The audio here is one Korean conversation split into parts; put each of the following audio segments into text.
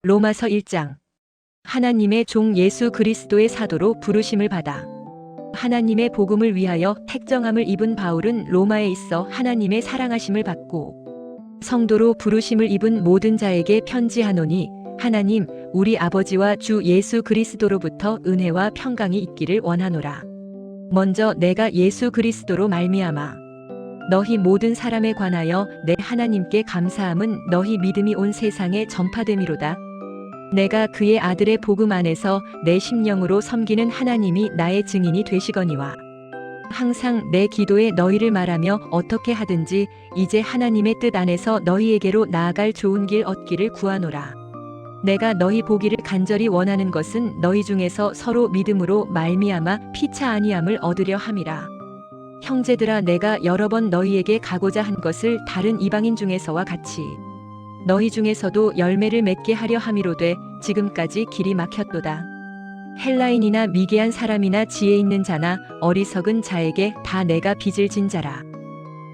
로마서 1장. 하나님의 종 예수 그리스도의 사도로 부르심을 받아 하나님의 복음을 위하여 택정함을 입은 바울은 로마에 있어 하나님의 사랑하심을 받고 성도로 부르심을 입은 모든 자에게 편지하노니, 하나님 우리 아버지와 주 예수 그리스도로부터 은혜와 평강이 있기를 원하노라. 먼저 내가 예수 그리스도로 말미암아 너희 모든 사람에 관하여 내 하나님께 감사함은 너희 믿음이 온 세상에 전파됨이로다. 내가 그의 아들의 복음 안에서 내 심령으로 섬기는 하나님이 나의 증인이 되시거니와, 항상 내 기도에 너희를 말하며 어떻게 하든지 이제 하나님의 뜻 안에서 너희에게로 나아갈 좋은 길 얻기를 구하노라. 내가 너희 보기를 간절히 원하는 것은 너희 중에서 서로 믿음으로 말미암아 피차 아니함을 얻으려 함이라. 형제들아, 내가 여러 번 너희에게 가고자 한 것을 다른 이방인 중에서와 같이 너희 중에서도 열매를 맺게 하려 함이로되 지금까지 길이 막혔도다. 헬라인이나 미개한 사람이나 지혜 있는 자나 어리석은 자에게 다 내가 빚을 진 자라.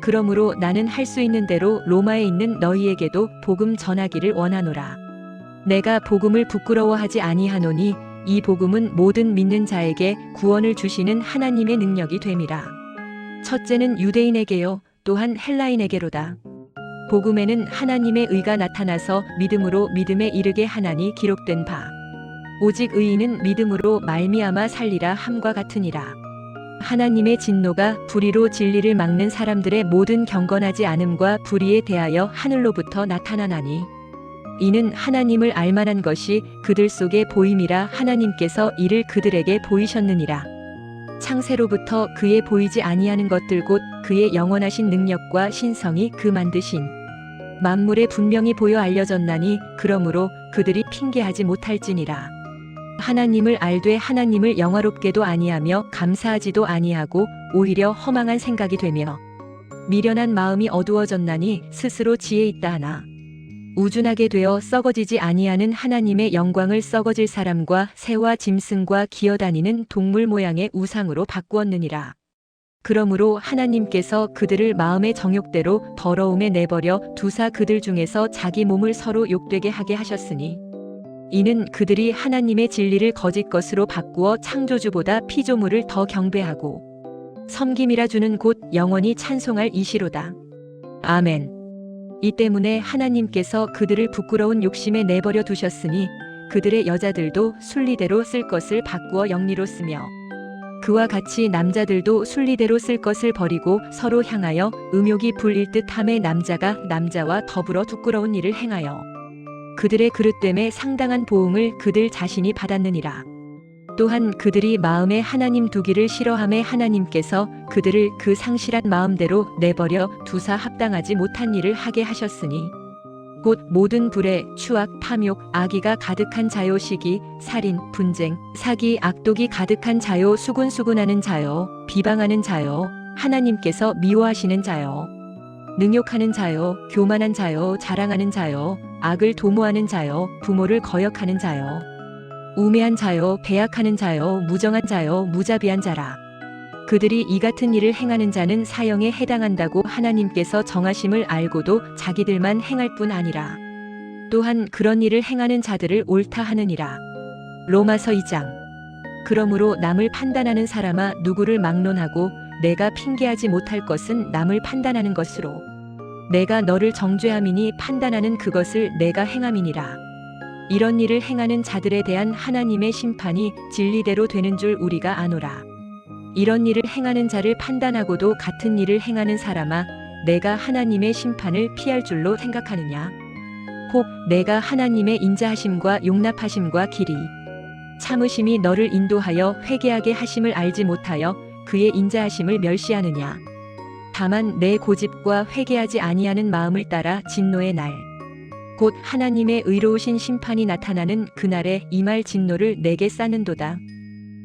그러므로 나는 할 수 있는 대로 로마에 있는 너희에게도 복음 전하기를 원하노라. 내가 복음을 부끄러워하지 아니하노니 이 복음은 모든 믿는 자에게 구원을 주시는 하나님의 능력이 됨이라. 첫째는 유대인에게요 또한 헬라인에게로다. 복음에는 하나님의 의가 나타나서 믿음으로 믿음에 이르게 하나니 기록된 바 오직 의인은 믿음으로 말미암아 살리라 함과 같으니라. 하나님의 진노가 불의로 진리를 막는 사람들의 모든 경건하지 않음과 불의에 대하여 하늘로부터 나타나나니, 이는 하나님을 알만한 것이 그들 속에 보임이라. 하나님께서 이를 그들에게 보이셨느니라. 창세로부터 그의 보이지 아니하는 것들 곧 그의 영원하신 능력과 신성이 그 만드신 만물에 분명히 보여 알려졌나니, 그러므로 그들이 핑계하지 못할지니라. 하나님을 알되 하나님을 영화롭게도 아니하며 감사하지도 아니하고 오히려 허망한 생각이 되며 미련한 마음이 어두워졌나니 스스로 지혜 있다 하나 우준하게 되어 썩어지지 아니하는 하나님의 영광을 썩어질 사람과 새와 짐승과 기어다니는 동물 모양의 우상으로 바꾸었느니라. 그러므로 하나님께서 그들을 마음의 정욕대로 더러움에 내버려 두사 그들 중에서 자기 몸을 서로 욕되게 하게 하셨으니, 이는 그들이 하나님의 진리를 거짓 것으로 바꾸어 창조주보다 피조물을 더 경배하고 섬김이라 주는 곧 영원히 찬송할 이시로다. 아멘. 이 때문에 하나님께서 그들을 부끄러운 욕심에 내버려 두셨으니 그들의 여자들도 순리대로 쓸 것을 바꾸어 영리로 쓰며 그와 같이 남자들도 순리대로 쓸 것을 버리고 서로 향하여 음욕이 불일 듯함에 남자가 남자와 더불어 부끄러운 일을 행하여 그들의 그릇됨에 상당한 보응을 그들 자신이 받았느니라. 또한 그들이 마음에 하나님 두기를 싫어함에 하나님께서 그들을 그 상실한 마음대로 내버려 두사 합당하지 못한 일을 하게 하셨으니, 곧 모든 불의, 추악, 탐욕, 악의가 가득한 자요, 시기, 살인, 분쟁, 사기, 악독이 가득한 자요, 수군수군하는 자요, 비방하는 자요, 하나님께서 미워하시는 자요, 능욕하는 자요, 교만한 자요, 자랑하는 자요, 악을 도모하는 자요, 부모를 거역하는 자요, 우매한 자요, 배약하는 자요, 무정한 자요, 무자비한 자라. 그들이 이 같은 일을 행하는 자는 사형에 해당한다고 하나님께서 정하심을 알고도 자기들만 행할 뿐 아니라 또한 그런 일을 행하는 자들을 옳다 하느니라. 로마서 2장. 그러므로 남을 판단하는 사람아, 누구를 막론하고 내가 핑계하지 못할 것은 남을 판단하는 것으로 내가 너를 정죄함이니 판단하는 그것을 내가 행함이니라. 이런 일을 행하는 자들에 대한 하나님의 심판이 진리대로 되는 줄 우리가 아노라. 이런 일을 행하는 자를 판단하고도 같은 일을 행하는 사람아, 내가 하나님의 심판을 피할 줄로 생각하느냐? 혹 내가 하나님의 인자하심과 용납하심과 길이 참으심이 너를 인도하여 회개하게 하심을 알지 못하여 그의 인자하심을 멸시하느냐? 다만 내 고집과 회개하지 아니하는 마음을 따라 진노의 날, 곧 하나님의 의로우신 심판이 나타나는 그날에 임할 진노를 내게 쌓는도다.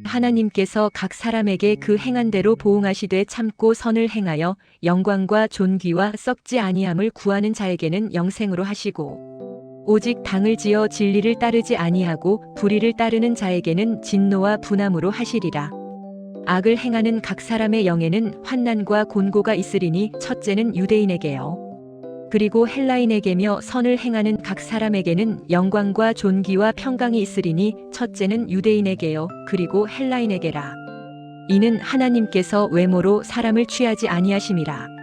하나님께서 각 사람에게 그 행한 대로 보응하시되 참고 선을 행하여 영광과 존귀와 썩지 아니함을 구하는 자에게는 영생으로 하시고, 오직 당을 지어 진리를 따르지 아니하고 불의를 따르는 자에게는 진노와 분함으로 하시리라. 악을 행하는 각 사람의 영에는 환난과 곤고가 있으리니, 첫째는 유대인에게요. 그리고 헬라인에게며 선을 행하는 각 사람에게는 영광과 존귀와 평강이 있으리니 첫째는 유대인에게요 그리고 헬라인에게라. 이는 하나님께서 외모로 사람을 취하지 아니하심이라.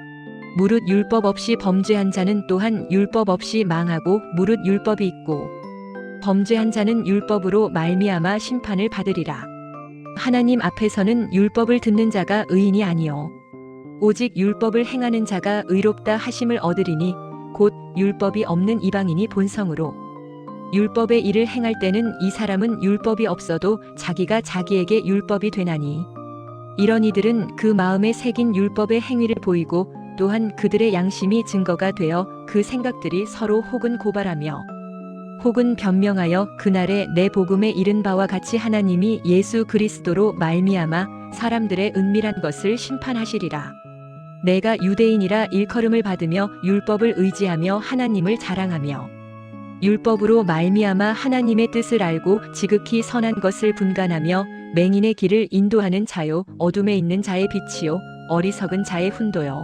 무릇 율법 없이 범죄한 자는 또한 율법 없이 망하고 무릇 율법이 있고 범죄한 자는 율법으로 말미암아 심판을 받으리라. 하나님 앞에서는 율법을 듣는 자가 의인이 아니요 오직 율법을 행하는 자가 의롭다 하심을 얻으리니 곧 율법이 없는 이방인이 본성으로 율법의 일을 행할 때는 이 사람은 율법이 없어도 자기가 자기에게 율법이 되나니 이런 이들은 그 마음에 새긴 율법의 행위를 보이고 또한 그들의 양심이 증거가 되어 그 생각들이 서로 혹은 고발하며 혹은 변명하여 그날에 내 복음에 이른 바와 같이 하나님이 예수 그리스도로 말미암아 사람들의 은밀한 것을 심판하시리라. 내가 유대인이라 일컬음을 받으며 율법을 의지하며 하나님을 자랑하며 율법으로 말미암아 하나님의 뜻을 알고 지극히 선한 것을 분간하며 맹인의 길을 인도하는 자요 어둠에 있는 자의 빛이요 어리석은 자의 훈도요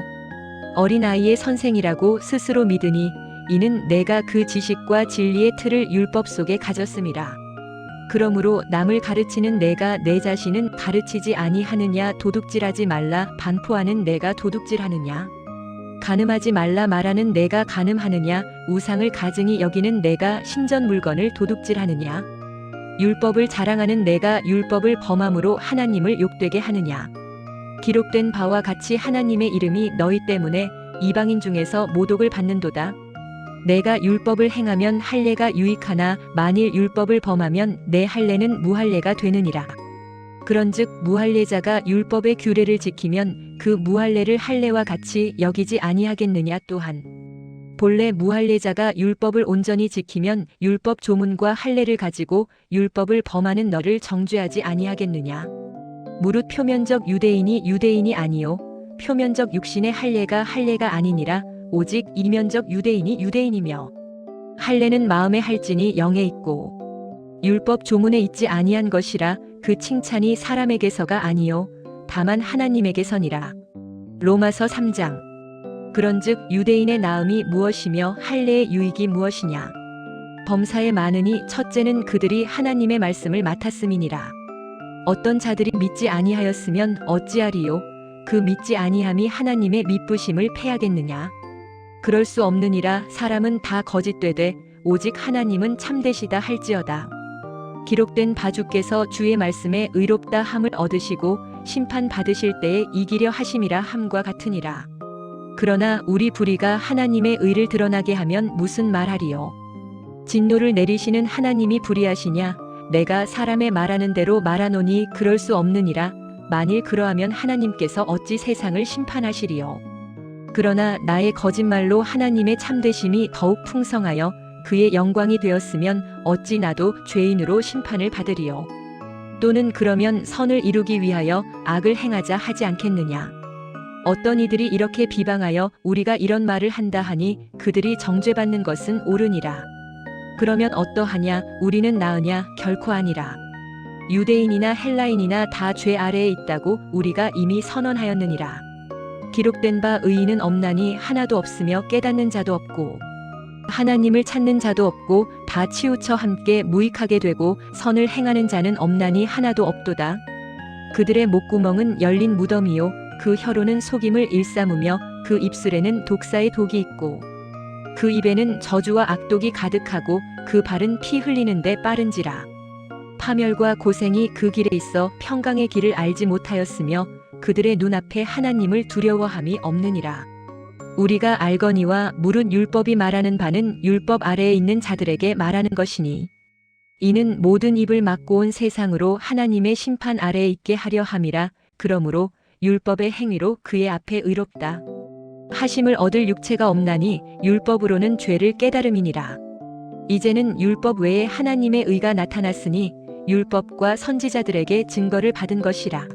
어린아이의 선생이라고 스스로 믿으니 이는 내가 그 지식과 진리의 틀을 율법 속에 가졌음이라. 그러므로 남을 가르치는 내가 내 자신은 가르치지 아니하느냐 도둑질하지 말라 반포하는 내가 도둑질하느냐 간음하지 말라 말하는 내가 간음하느냐 우상을 가증히 여기는 내가 신전 물건을 도둑질하느냐 율법을 자랑하는 내가 율법을 범함으로 하나님을 욕되게 하느냐 기록된 바와 같이 하나님의 이름이 너희 때문에 이방인 중에서 모독을 받는도다. 내가 율법을 행하면 할례가 유익하나 만일 율법을 범하면 내 할례는 무할례가 되느니라. 그런즉 무할례자가 율법의 규례를 지키면 그 무할례를 할례와 같이 여기지 아니하겠느냐. 또한 본래 무할례자가 율법을 온전히 지키면 율법 조문과 할례를 가지고 율법을 범하는 너를 정죄하지 아니하겠느냐. 무릇 표면적 유대인이 유대인이 아니요 표면적 육신의 할례가 할례가 아니니라. 오직 이면적 유대인이 유대인이며 할례는 마음에 할지니 영에 있고 율법 조문에 있지 아니한 것이라. 그 칭찬이 사람에게서가 아니요 다만 하나님에게서니라. 로마서 3장. 그런즉 유대인의 나음이 무엇이며 할례의 유익이 무엇이냐. 범사에 많으니 첫째는 그들이 하나님의 말씀을 맡았음이니라. 어떤 자들이 믿지 아니하였으면 어찌하리요. 그 믿지 아니함이 하나님의 미쁘심을 패하겠느냐. 그럴 수 없느니라. 사람은 다 거짓되되 오직 하나님은 참되시다 할지어다. 기록된 바 주께서 주의 말씀에 의롭다 함을 얻으시고 심판 받으실 때에 이기려 하심이라 함과 같으니라. 그러나 우리 불의가 하나님의 의를 드러나게 하면 무슨 말하리요. 진노를 내리시는 하나님이 불의하시냐. 내가 사람의 말하는 대로 말하노니 그럴 수 없느니라. 만일 그러하면 하나님께서 어찌 세상을 심판하시리요. 그러나 나의 거짓말로 하나님의 참되심이 더욱 풍성하여 그의 영광이 되었으면 어찌 나도 죄인으로 심판을 받으리요. 또는 그러면 선을 이루기 위하여 악을 행하자 하지 않겠느냐. 어떤 이들이 이렇게 비방하여 우리가 이런 말을 한다 하니 그들이 정죄받는 것은 옳으니라. 그러면 어떠하냐. 우리는 나으냐. 결코 아니라. 유대인이나 헬라인이나 다 죄 아래에 있다고 우리가 이미 선언하였느니라. 기록된 바 의인은 없나니 하나도 없으며 깨닫는 자도 없고 하나님을 찾는 자도 없고 다 치우쳐 함께 무익하게 되고 선을 행하는 자는 없나니 하나도 없도다. 그들의 목구멍은 열린 무덤이요 그 혀로는 속임을 일삼으며 그 입술에는 독사의 독이 있고 그 입에는 저주와 악독이 가득하고 그 발은 피 흘리는데 빠른지라. 파멸과 고생이 그 길에 있어 평강의 길을 알지 못하였으며 그들의 눈앞에 하나님을 두려워함이 없느니라. 우리가 알거니와 무릇 율법이 말하는 바는 율법 아래에 있는 자들에게 말하는 것이니 이는 모든 입을 막고 온 세상으로 하나님의 심판 아래에 있게 하려 함이라. 그러므로 율법의 행위로 그의 앞에 의롭다 하심을 얻을 육체가 없나니 율법으로는 죄를 깨달음이니라. 이제는 율법 외에 하나님의 의가 나타났으니 율법과 선지자들에게 증거를 받은 것이라.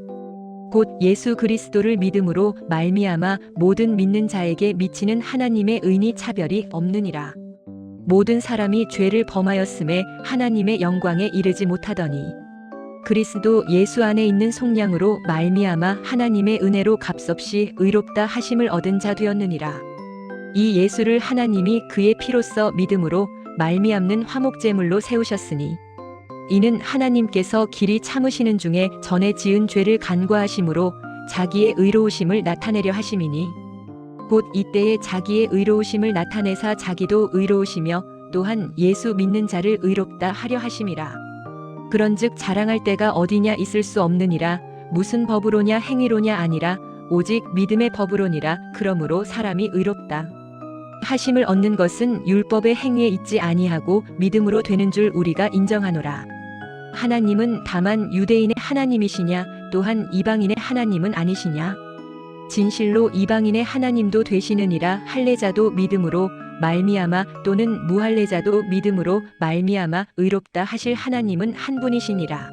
곧 예수 그리스도를 믿음으로 말미암아 모든 믿는 자에게 미치는 하나님의 의니 차별이 없느니라. 모든 사람이 죄를 범하였음에 하나님의 영광에 이르지 못하더니 그리스도 예수 안에 있는 속량으로 말미암아 하나님의 은혜로 값없이 의롭다 하심을 얻은 자 되었느니라. 이 예수를 하나님이 그의 피로써 믿음으로 말미암는 화목제물로 세우셨으니 이는 하나님께서 길이 참으시는 중에 전에 지은 죄를 간과하심으로 자기의 의로우심을 나타내려 하심이니 곧 이때에 자기의 의로우심을 나타내사 자기도 의로우시며 또한 예수 믿는 자를 의롭다 하려 하심이라. 그런즉 자랑할 때가 어디냐 있을 수 없느니라. 무슨 법으로냐 행위로냐 아니라 오직 믿음의 법으로니라. 그러므로 사람이 의롭다 하심을 얻는 것은 율법의 행위에 있지 아니하고 믿음으로 되는 줄 우리가 인정하노라. 하나님은 다만 유대인의 하나님이시냐 또한 이방인의 하나님은 아니시냐. 진실로 이방인의 하나님도 되시느니라. 할례자도 믿음으로 말미암아 또는 무할례자도 믿음으로 말미암아 의롭다 하실 하나님은 한 분이시니라.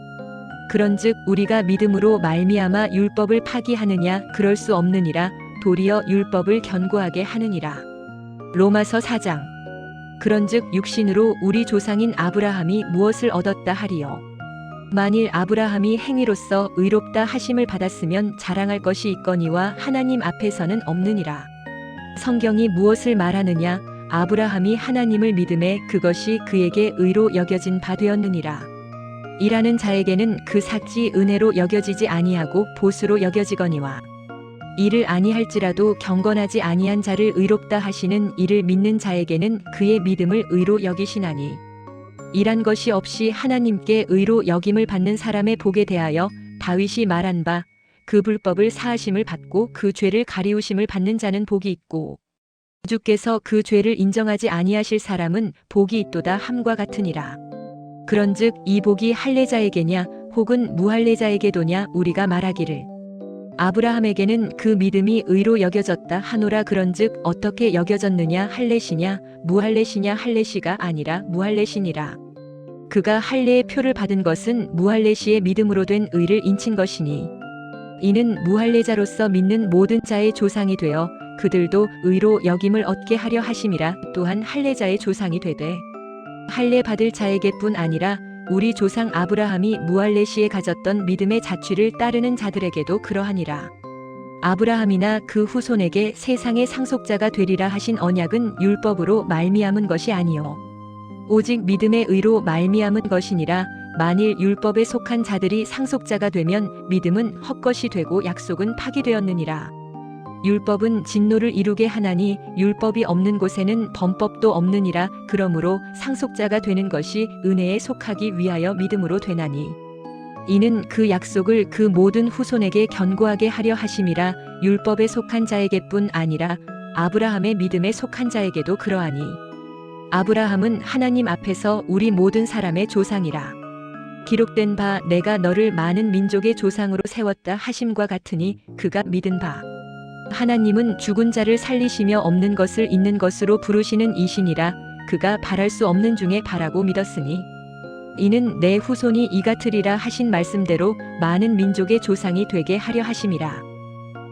그런즉 우리가 믿음으로 말미암아 율법을 파기하느냐 그럴 수 없느니라. 도리어 율법을 견고하게 하느니라. 로마서 4장. 그런즉 육신으로 우리 조상인 아브라함이 무엇을 얻었다 하리요. 만일 아브라함이 행위로서 의롭다 하심을 받았으면 자랑할 것이 있거니와 하나님 앞에서는 없느니라. 성경이 무엇을 말하느냐. 아브라함이 하나님을 믿음에 그것이 그에게 의로 여겨진 바 되었느니라. 일하는 자에게는 그 삭지 은혜로 여겨지지 아니하고 보수로 여겨지거니와 이를 아니할지라도 경건하지 아니한 자를 의롭다 하시는 이를 믿는 자에게는 그의 믿음을 의로 여기시나니 일한 것이 없이 하나님께 의로 여김을 받는 사람의 복에 대하여 다윗이 말한 바 그 불법을 사하심을 받고 그 죄를 가리우심을 받는 자는 복이 있고 주께서 그 죄를 인정하지 아니하실 사람은 복이 있도다 함과 같으니라. 그런즉 이 복이 할례자에게냐 혹은 무할례자에게도냐. 우리가 말하기를 아브라함에게는 그 믿음이 의로 여겨졌다 하노라. 그런즉 어떻게 여겨졌느냐. 할례시냐 무할례시냐. 할례시가 아니라 무할례시니라. 그가 할례의 표를 받은 것은 무할례시의 믿음으로 된 의를 인친 것이니 이는 무할례자로서 믿는 모든 자의 조상이 되어 그들도 의로 여김을 얻게 하려 하심이라. 또한 할례자의 조상이 되되 할례 받을 자에게뿐 아니라 우리 조상 아브라함이 무할례시에 가졌던 믿음의 자취를 따르는 자들에게도 그러하니라. 아브라함이나 그 후손에게 세상의 상속자가 되리라 하신 언약은 율법으로 말미암은 것이 아니요 오직 믿음의 의로 말미암은 것이니라. 만일 율법에 속한 자들이 상속자가 되면 믿음은 헛것이 되고 약속은 파기되었느니라. 율법은 진노를 이루게 하나니 율법이 없는 곳에는 범법도 없느니라. 그러므로 상속자가 되는 것이 은혜에 속하기 위하여 믿음으로 되나니 이는 그 약속을 그 모든 후손에게 견고하게 하려 하심이라. 율법에 속한 자에게뿐 아니라 아브라함의 믿음에 속한 자에게도 그러하니 아브라함은 하나님 앞에서 우리 모든 사람의 조상이라. 기록된 바 내가 너를 많은 민족의 조상으로 세웠다 하심과 같으니 그가 믿은 바 하나님은 죽은 자를 살리시며 없는 것을 있는 것으로 부르시는 이시니라. 그가 바랄 수 없는 중에 바라고 믿었으니 이는 내 후손이 이같으리라 하신 말씀대로 많은 민족의 조상이 되게 하려 하심이라.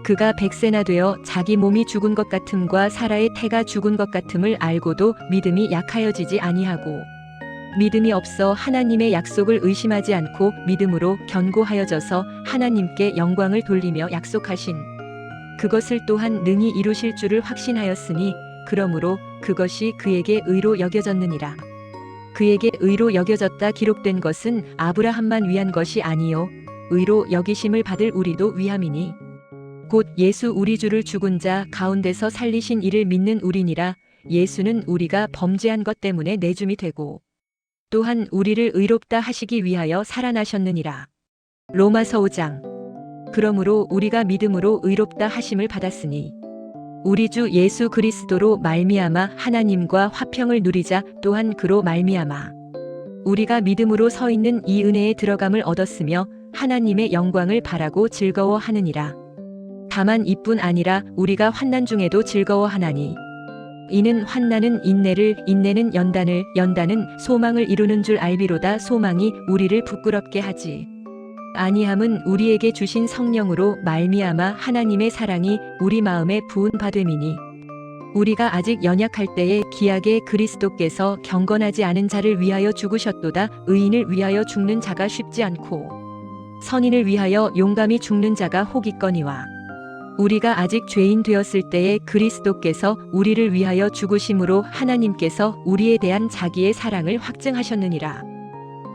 그가 100세나 되어 자기 몸이 죽은 것 같음과 사라의 태가 죽은 것 같음을 알고도 믿음이 약하여지지 아니하고 믿음이 없어 하나님의 약속을 의심하지 않고 믿음으로 견고하여져서 하나님께 영광을 돌리며 약속하신 그것을 또한 능히 이루실 줄을 확신하였으니 그러므로 그것이 그에게 의로 여겨졌느니라. 그에게 의로 여겨졌다 기록된 것은 아브라함만 위한 것이 아니요 의로 여기심을 받을 우리도 위함이니 곧 예수 우리 주를 죽은 자 가운데서 살리신 이를 믿는 우리니라. 예수는 우리가 범죄한 것 때문에 내줌이 되고 또한 우리를 의롭다 하시기 위하여 살아나셨느니라. 로마서 5장. 그러므로 우리가 믿음으로 의롭다 하심을 받았으니 우리 주 예수 그리스도로 말미암아 하나님과 화평을 누리자. 또한 그로 말미암아 우리가 믿음으로 서 있는 이 은혜에 들어감을 얻었으며 하나님의 영광을 바라고 즐거워하느니라. 다만 이뿐 아니라 우리가 환난 중에도 즐거워하나니 이는 환난은 인내를, 인내는 연단을, 연단은 소망을 이루는 줄 알비로다. 소망이 우리를 부끄럽게 하지 아니함은 우리에게 주신 성령으로 말미암아 하나님의 사랑이 우리 마음에 부은 바 됨이니 우리가 아직 연약할 때에 기약의 그리스도께서 경건하지 않은 자를 위하여 죽으셨도다. 의인을 위하여 죽는 자가 쉽지 않고 선인을 위하여 용감히 죽는 자가 혹 있거니와 우리가 아직 죄인 되었을 때에 그리스도께서 우리를 위하여 죽으심으로 하나님께서 우리에 대한 자기의 사랑을 확증하셨느니라.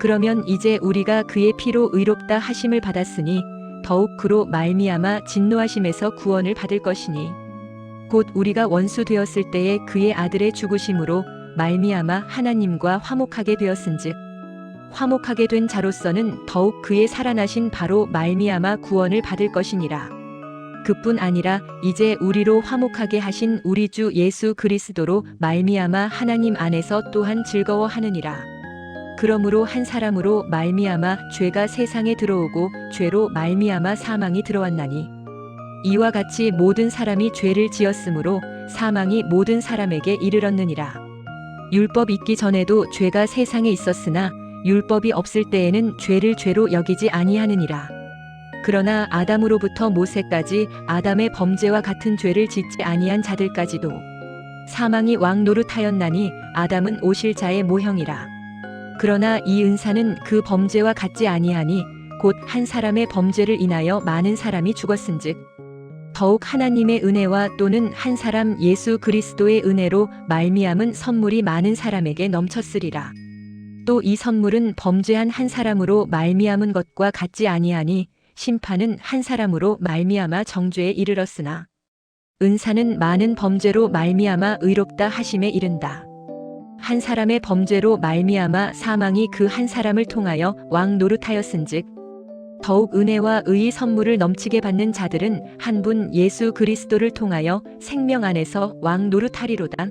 그러면 이제 우리가 그의 피로 의롭다 하심을 받았으니 더욱 그로 말미암아 진노하심에서 구원을 받을 것이니 곧 우리가 원수 되었을 때에 그의 아들의 죽으심으로 말미암아 하나님과 화목하게 되었은즉 화목하게 된 자로서는 더욱 그의 살아나신 바로 말미암아 구원을 받을 것이니라. 그뿐 아니라 이제 우리로 화목하게 하신 우리 주 예수 그리스도로 말미암아 하나님 안에서 또한 즐거워하느니라. 그러므로 한 사람으로 말미암아 죄가 세상에 들어오고 죄로 말미암아 사망이 들어왔나니 이와 같이 모든 사람이 죄를 지었으므로 사망이 모든 사람에게 이르렀느니라. 율법 있기 전에도 죄가 세상에 있었으나 율법이 없을 때에는 죄를 죄로 여기지 아니하느니라. 그러나 아담으로부터 모세까지 아담의 범죄와 같은 죄를 짓지 아니한 자들까지도 사망이 왕 노릇하였나니 아담은 오실 자의 모형이라. 그러나 이 은사는 그 범죄와 같지 아니하니 곧 한 사람의 범죄를 인하여 많은 사람이 죽었은즉 더욱 하나님의 은혜와 또는 한 사람 예수 그리스도의 은혜로 말미암은 선물이 많은 사람에게 넘쳤으리라. 또 이 선물은 범죄한 한 사람으로 말미암은 것과 같지 아니하니 심판은 한 사람으로 말미암아 정죄에 이르렀으나 은사는 많은 범죄로 말미암아 의롭다 하심에 이른다. 한 사람의 범죄로 말미암아 사망이 그 한 사람을 통하여 왕 노릇하였은즉 더욱 은혜와 의의 선물을 넘치게 받는 자들은 한 분 예수 그리스도를 통하여 생명 안에서 왕 노릇하리로다.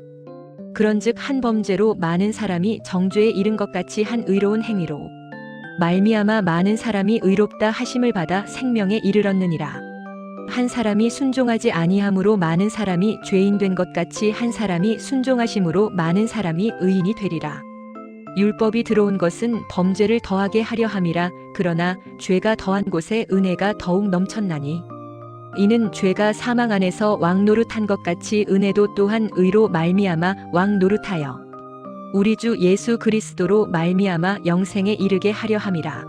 그런즉 한 범죄로 많은 사람이 정죄에 이른 것 같이 한 의로운 행위로 말미암아 많은 사람이 의롭다 하심을 받아 생명에 이르렀느니라. 한 사람이 순종하지 아니함으로 많은 사람이 죄인 된 것 같이 한 사람이 순종하심으로 많은 사람이 의인이 되리라. 율법이 들어온 것은 범죄를 더하게 하려 함이라. 그러나 죄가 더한 곳에 은혜가 더욱 넘쳤나니 이는 죄가 사망 안에서 왕 노릇한 것 같이 은혜도 또한 의로 말미암아 왕 노릇하여 우리 주 예수 그리스도로 말미암아 영생에 이르게 하려 함이라.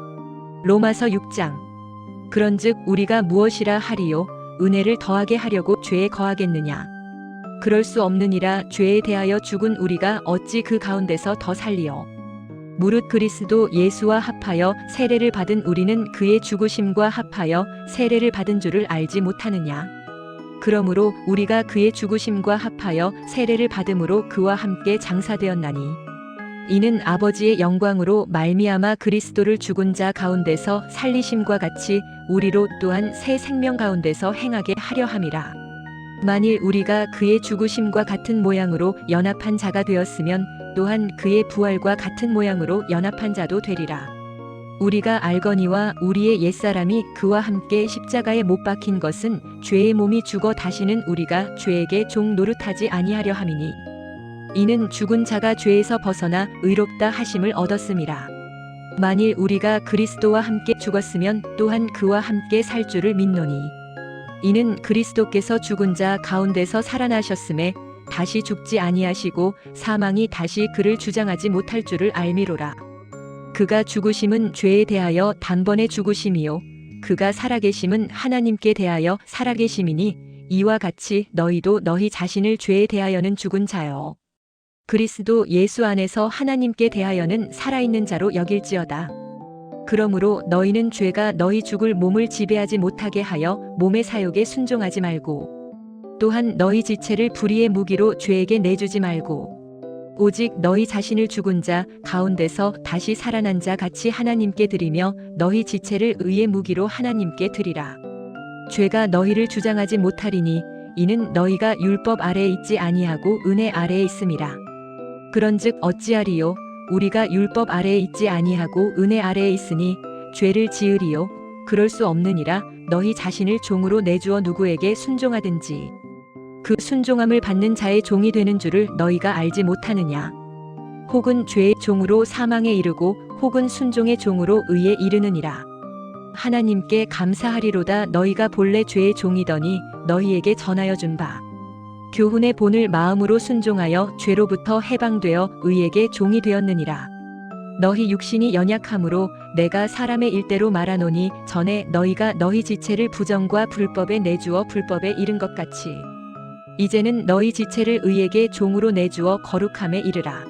로마서 6장. 그런즉 우리가 무엇이라 하리요? 은혜를 더하게 하려고 죄에 거하겠느냐? 그럴 수 없느니라. 죄에 대하여 죽은 우리가 어찌 그 가운데서 더 살리요? 무릇 그리스도 예수와 합하여 세례를 받은 우리는 그의 죽으심과 합하여 세례를 받은 줄을 알지 못하느냐? 그러므로 우리가 그의 죽으심과 합하여 세례를 받음으로 그와 함께 장사되었나니 이는 아버지의 영광으로 말미암아 그리스도를 죽은 자 가운데서 살리심과 같이 우리로 또한 새 생명 가운데서 행하게 하려 함이라. 만일 우리가 그의 죽으심과 같은 모양으로 연합한 자가 되었으면 또한 그의 부활과 같은 모양으로 연합한 자도 되리라. 우리가 알거니와 우리의 옛사람이 그와 함께 십자가에 못 박힌 것은 죄의 몸이 죽어 다시는 우리가 죄에게 종 노릇하지 아니하려 함이니 이는 죽은 자가 죄에서 벗어나 의롭다 하심을 얻었음이라. 만일 우리가 그리스도와 함께 죽었으면 또한 그와 함께 살 줄을 믿노니 이는 그리스도께서 죽은 자 가운데서 살아나셨음에 다시 죽지 아니하시고 사망이 다시 그를 주장하지 못할 줄을 알미로라. 그가 죽으심은 죄에 대하여 단번에 죽으심이요 그가 살아계심은 하나님께 대하여 살아계심이니 이와 같이 너희도 너희 자신을 죄에 대하여는 죽은 자요 그리스도 예수 안에서 하나님께 대하여는 살아있는 자로 여길지어다. 그러므로 너희는 죄가 너희 죽을 몸을 지배하지 못하게 하여 몸의 사욕에 순종하지 말고 또한 너희 지체를 불의의 무기로 죄에게 내주지 말고 오직 너희 자신을 죽은 자 가운데서 다시 살아난 자 같이 하나님께 드리며 너희 지체를 의의 무기로 하나님께 드리라. 죄가 너희를 주장하지 못하리니 이는 너희가 율법 아래에 있지 아니하고 은혜 아래에 있음이라. 그런즉 어찌하리요? 우리가 율법 아래에 있지 아니하고 은혜 아래에 있으니 죄를 지으리요? 그럴 수 없느니라. 너희 자신을 종으로 내주어 누구에게 순종하든지 그 순종함을 받는 자의 종이 되는 줄을 너희가 알지 못하느냐? 혹은 죄의 종으로 사망에 이르고 혹은 순종의 종으로 의에 이르느니라. 하나님께 감사하리로다. 너희가 본래 죄의 종이더니 너희에게 전하여 준 바 교훈의 본을 마음으로 순종하여 죄로부터 해방되어 의에게 종이 되었느니라. 너희 육신이 연약함으로 내가 사람의 일대로 말하노니 전에 너희가 너희 지체를 부정과 불법에 내주어 불법에 이른 것 같이 이제는 너희 지체를 의에게 종으로 내주어 거룩함에 이르라.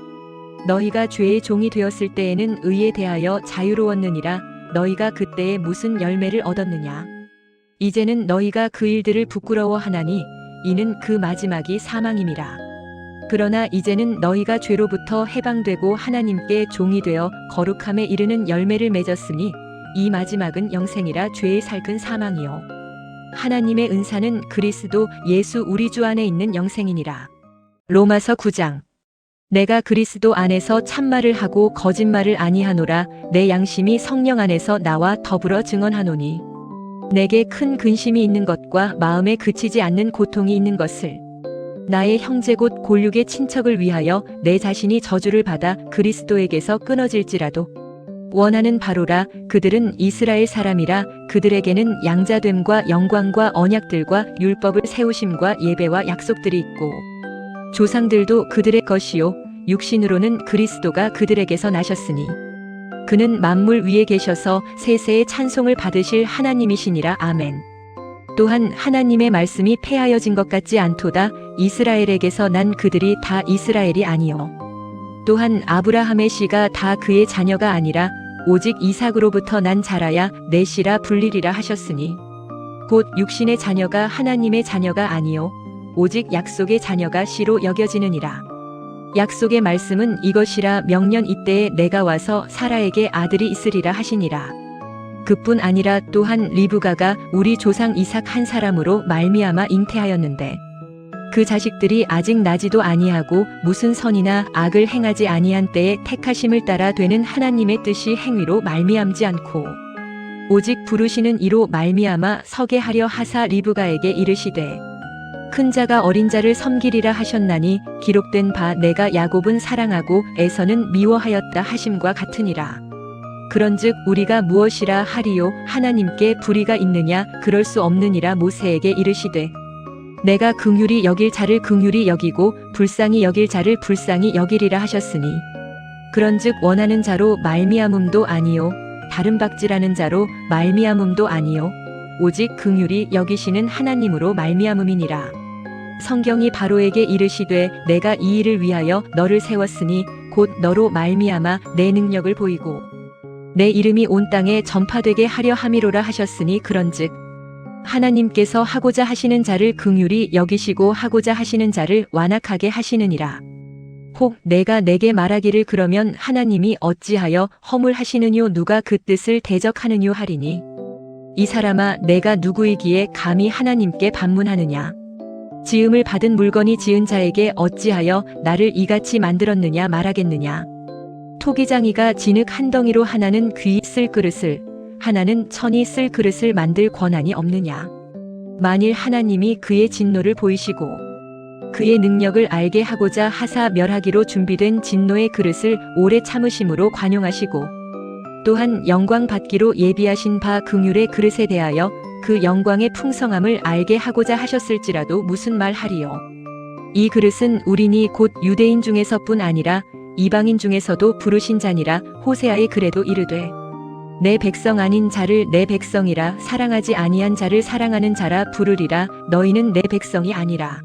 너희가 죄의 종이 되었을 때에는 의에 대하여 자유로웠느니라. 너희가 그때에 무슨 열매를 얻었느냐. 이제는 너희가 그 일들을 부끄러워하나니 이는 그 마지막이 사망임이라. 그러나 이제는 너희가 죄로부터 해방되고 하나님께 종이 되어 거룩함에 이르는 열매를 맺었으니 이 마지막은 영생이라. 죄의 살근 사망이요 하나님의 은사는 그리스도 예수 우리 주 안에 있는 영생이니라. 로마서 9장. 내가 그리스도 안에서 참말을 하고 거짓말을 아니하노라. 내 양심이 성령 안에서 나와 더불어 증언하노니 내게 큰 근심이 있는 것과 마음에 그치지 않는 고통이 있는 것을 나의 형제 곧 골육의 친척을 위하여 내 자신이 저주를 받아 그리스도에게서 끊어질지라도 원하는 바로라. 그들은 이스라엘 사람이라. 그들에게는 양자됨과 영광과 언약들과 율법을 세우심과 예배와 약속들이 있고 조상들도 그들의 것이요 육신으로는 그리스도가 그들에게서 나셨으니 그는 만물 위에 계셔서 세세의 찬송을 받으실 하나님이시니라. 아멘. 또한 하나님의 말씀이 폐하여진 것 같지 않도다. 이스라엘에게서 난 그들이 다 이스라엘이 아니요 또한 아브라함의 씨가 다 그의 자녀가 아니라 오직 이삭으로부터 난 자라야 내 씨라 불리리라 하셨으니 곧 육신의 자녀가 하나님의 자녀가 아니요 오직 약속의 자녀가 씨로 여겨지느니라. 약속의 말씀은 이것이라. 명년 이때에 내가 와서 사라에게 아들이 있으리라 하시니라. 그뿐 아니라 또한 리브가가 우리 조상 이삭 한 사람으로 말미암아 잉태하였는데 그 자식들이 아직 나지도 아니하고 무슨 선이나 악을 행하지 아니한 때에 택하심을 따라 되는 하나님의 뜻이 행위로 말미암지 않고 오직 부르시는 이로 말미암아 서게 하려 하사 리브가에게 이르시되 큰 자가 어린 자를 섬기리라 하셨나니 기록된 바 내가 야곱은 사랑하고 에서는 미워하였다 하심과 같으니라. 그런즉 우리가 무엇이라 하리요. 하나님께 불의가 있느냐. 그럴 수 없느니라. 모세에게 이르시되 내가 긍휼히 여길 자를 긍휼히 여기고 불쌍히 여길 자를 불쌍히 여기리라 하셨으니 그런즉 원하는 자로 말미암음도 아니요 다른 박질하는 자로 말미암음도 아니요 오직 긍휼히 여기시는 하나님으로 말미암음이니라. 성경이 바로에게 이르시되 내가 이 일을 위하여 너를 세웠으니 곧 너로 말미암아 내 능력을 보이고 내 이름이 온 땅에 전파되게 하려 함이로라 하셨으니 그런즉 하나님께서 하고자 하시는 자를 긍휼히 여기시고 하고자 하시는 자를 완악하게 하시느니라. 혹 내가 내게 말하기를 그러면 하나님이 어찌하여 허물하시느뇨. 누가 그 뜻을 대적하느뇨 하리니 이 사람아 내가 누구이기에 감히 하나님께 반문하느냐. 지음을 받은 물건이 지은 자에게 어찌하여 나를 이같이 만들었느냐 말하겠느냐. 토기장이가 진흙 한 덩이로 하나는 귀 쓸 그릇을 하나는 천이 쓸 그릇을 만들 권한이 없느냐. 만일 하나님이 그의 진노를 보이시고 그의 능력을 알게 하고자 하사 멸하기로 준비된 진노의 그릇을 오래 참으심으로 관용하시고 또한 영광 받기로 예비하신 바 긍휼의 그릇에 대하여 그 영광의 풍성함을 알게 하고자 하셨을지라도 무슨 말 하리요. 이 그릇은 우리니 곧 유대인 중에서뿐 아니라 이방인 중에서도 부르신 자니라. 호세아의 글에도 이르되 내 백성 아닌 자를 내 백성이라 사랑하지 아니한 자를 사랑하는 자라 부르리라. 너희는 내 백성이 아니라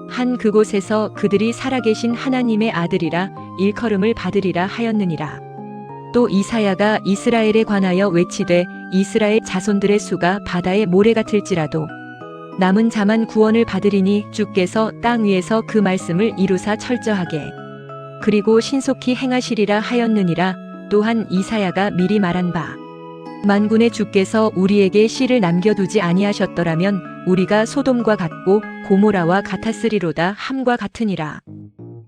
한 그곳에서 그들이 살아계신 하나님의 아들이라 일컬음을 받으리라 하였느니라. 또 이사야가 이스라엘에 관하여 외치되 이스라엘 자손들의 수가 바다의 모래 같을지라도 남은 자만 구원을 받으리니 주께서 땅 위에서 그 말씀을 이루사 철저하게 그리고 신속히 행하시리라 하였느니라. 또한 이사야가 미리 말한 바 만군의 주께서 우리에게 씨를 남겨두지 아니하셨더라면 우리가 소돔과 같고 고모라와 같았으리로다 함과 같으니라.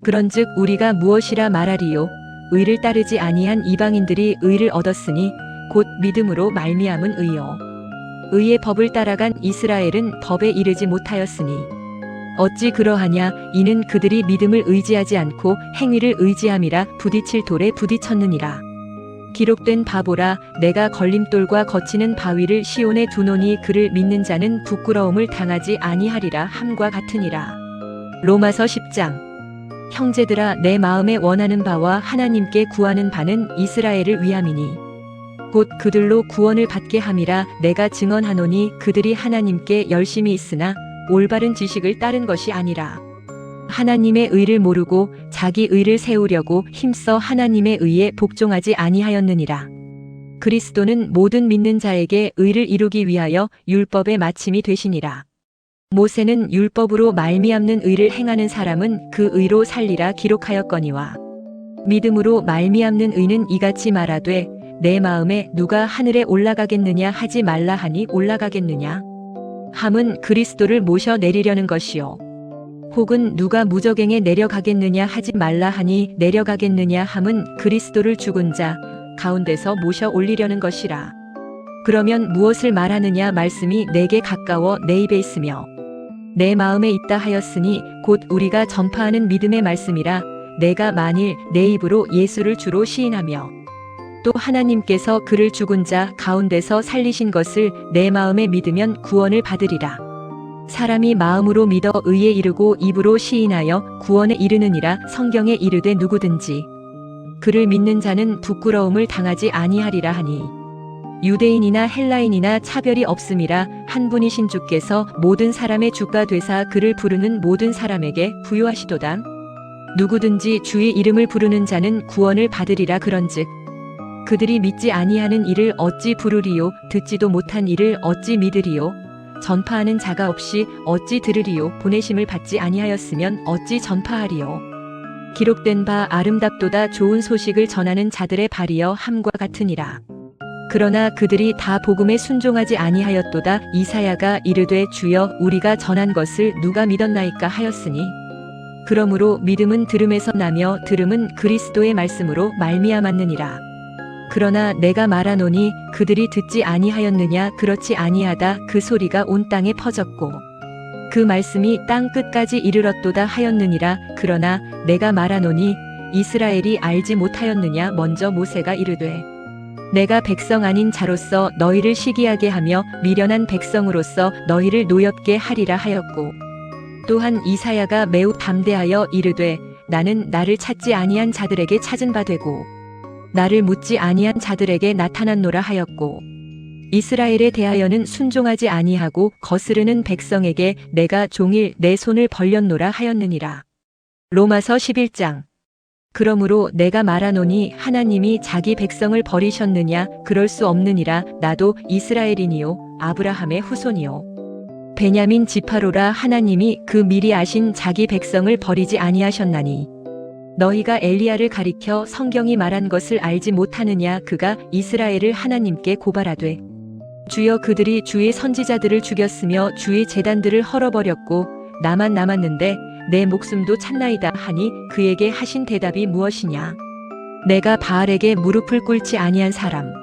그런즉 우리가 무엇이라 말하리요. 의를 따르지 아니한 이방인들이 의를 얻었으니 곧 믿음으로 말미암은 의요. 의의 법을 따라간 이스라엘은 법에 이르지 못하였으니 어찌 그러하냐. 이는 그들이 믿음을 의지하지 않고 행위를 의지함이라 부딪힐 돌에 부딪혔느니라. 기록된 바보라. 내가 걸림돌과 거치는 바위를 시온에 두노니 그를 믿는 자는 부끄러움을 당하지 아니하리라 함과 같으니라. 로마서 10장. 형제들아, 내 마음에 원하는 바와 하나님께 구하는 바는 이스라엘을 위함이니 곧 그들로 구원을 받게 함이라. 내가 증언하노니 그들이 하나님께 열심히 있으나 올바른 지식을 따른 것이 아니라 하나님의 의를 모르고 자기 의를 세우려고 힘써 하나님의 의에 복종하지 아니하였느니라. 그리스도는 모든 믿는 자에게 의를 이루기 위하여 율법의 마침이 되시니라. 모세는 율법으로 말미암는 의를 행하는 사람은 그 의로 살리라 기록하였거니와 믿음으로 말미암는 의는 이같이 말하되 내 마음에 누가 하늘에 올라가겠느냐 하지 말라 하니 올라가겠느냐 함은 그리스도를 모셔 내리려는 것이요 혹은 누가 무저갱에 내려가겠느냐 하지 말라 하니 내려가겠느냐 함은 그리스도를 죽은 자 가운데서 모셔 올리려는 것이라. 그러면 무엇을 말하느냐? 말씀이 내게 가까워 내 입에 있으며 내 마음에 있다 하였으니 곧 우리가 전파하는 믿음의 말씀이라. 내가 만일 내 입으로 예수를 주로 시인하며 또 하나님께서 그를 죽은 자 가운데서 살리신 것을 내 마음에 믿으면 구원을 받으리라. 사람이 마음으로 믿어 의에 이르고 입으로 시인하여 구원에 이르느니라. 성경에 이르되 누구든지 그를 믿는 자는 부끄러움을 당하지 아니하리라 하니 유대인이나 헬라인이나 차별이 없음이라. 한 분이신 주께서 모든 사람의 주가 되사 그를 부르는 모든 사람에게 부요하시도다. 누구든지 주의 이름을 부르는 자는 구원을 받으리라. 그런즉 그들이 믿지 아니하는 이를 어찌 부르리요? 듣지도 못한 이를 어찌 믿으리요? 전파하는 자가 없이 어찌 들으리요? 보내심을 받지 아니하였으면 어찌 전파하리요? 기록된 바 아름답도다 좋은 소식을 전하는 자들의 발이여 함과 같으니라. 그러나 그들이 다 복음에 순종하지 아니하였도다. 이사야가 이르되 주여 우리가 전한 것을 누가 믿었나이까 하였으니 그러므로 믿음은 들음에서 나며 들음은 그리스도의 말씀으로 말미암았느니라. 그러나 내가 말하노니 그들이 듣지 아니하였느냐? 그렇지 아니하다. 그 소리가 온 땅에 퍼졌고 그 말씀이 땅 끝까지 이르렀도다 하였느니라. 그러나 내가 말하노니 이스라엘이 알지 못하였느냐? 먼저 모세가 이르되 내가 백성 아닌 자로서 너희를 시기하게 하며 미련한 백성으로서 너희를 노엽게 하리라 하였고 또한 이사야가 매우 담대하여 이르되 나는 나를 찾지 아니한 자들에게 찾은 바 되고 나를 묻지 아니한 자들에게 나타났노라 하였고 이스라엘에 대하여는 순종하지 아니하고 거스르는 백성에게 내가 종일 내 손을 벌렸노라 하였느니라. 로마서 11장. 그러므로 내가 말하노니 하나님이 자기 백성을 버리셨느냐? 그럴 수 없느니라. 나도 이스라엘이니요 아브라함의 후손이요 베냐민 지파로라. 하나님이 그 미리 아신 자기 백성을 버리지 아니하셨나니 너희가 엘리야를 가리켜 성경이 말한 것을 알지 못하느냐? 그가 이스라엘을 하나님께 고발하되 주여 그들이 주의 선지자들을 죽였으며 주의 제단들을 헐어버렸고 나만 남았는데 내 목숨도 찼나이다 하니 그에게 하신 대답이 무엇이냐? 내가 바알에게 무릎을 꿇지 아니한 사람